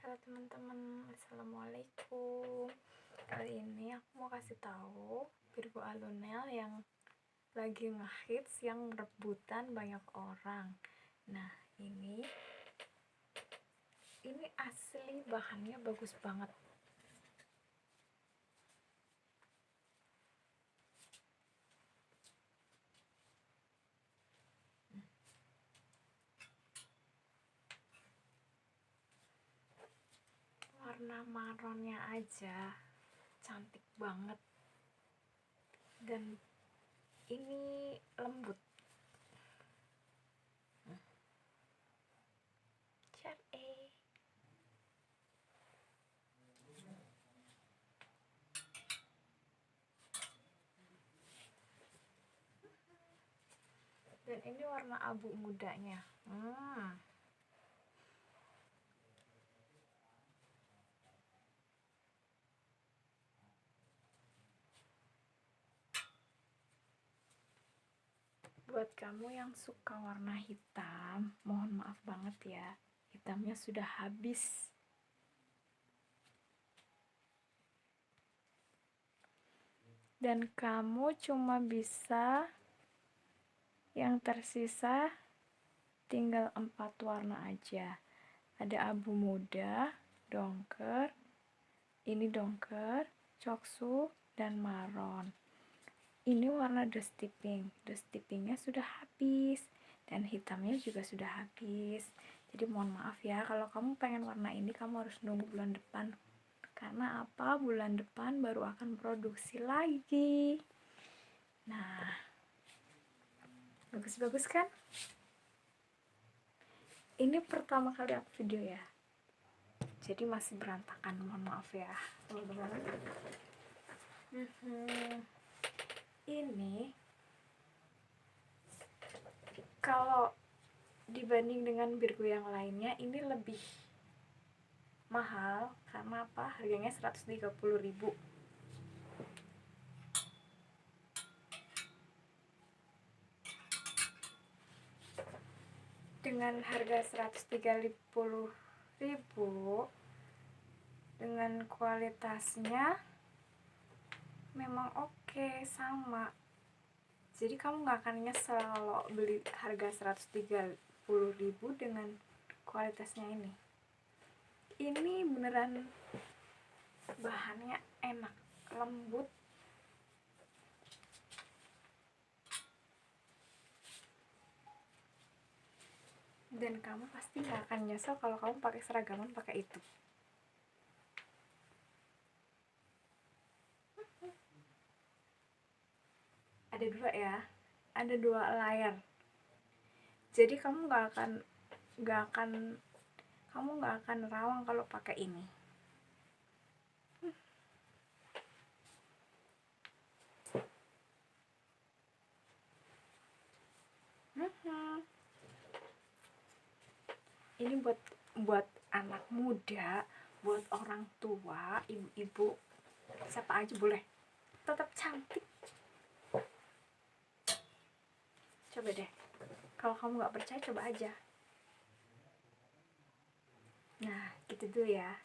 Halo teman-teman, assalamualaikum. Kali ini aku mau kasih tahu Virgo Alunel yang lagi ngehits, yang rebutan banyak orang. Nah, ini asli bahannya bagus banget. Warna marronnya aja cantik banget, dan ini lembut. Dan ini warna abu mudanya. Buat kamu yang suka warna hitam, mohon maaf banget ya, hitamnya sudah habis. Dan kamu cuma bisa, yang tersisa tinggal 4 warna aja. Ada abu muda, dongker, ini dongker, coksu, dan maron. Ini warna dusty pink. Dusty pinknya sudah habis, dan hitamnya juga sudah habis. Jadi mohon maaf ya, kalau kamu pengen warna ini kamu harus nunggu bulan depan. Karena apa? Bulan depan baru akan produksi lagi. Nah, bagus-bagus kan? Ini pertama kali aku video ya, jadi masih berantakan, mohon maaf ya teman-teman. Ini kalau dibanding dengan Virgo yang lainnya ini lebih mahal. Karena apa? Harganya 130.000. Dengan harga 130.000 dengan kualitasnya memang oke, sama. Jadi kamu gak akan nyesel kalau beli harga 130.000 dengan kualitasnya ini. Ini beneran bahannya enak, lembut. Dan kamu pasti gak akan nyesel kalau kamu pakai seragaman pakai itu. Ada dua ya, ada 2 layar. Jadi kamu gak akan rawang kalau pakai ini. Ini buat anak muda, buat orang tua, ibu-ibu, siapa aja boleh, tetap cantik. Coba deh, kalau kamu gak percaya coba aja. Nah, gitu dulu ya.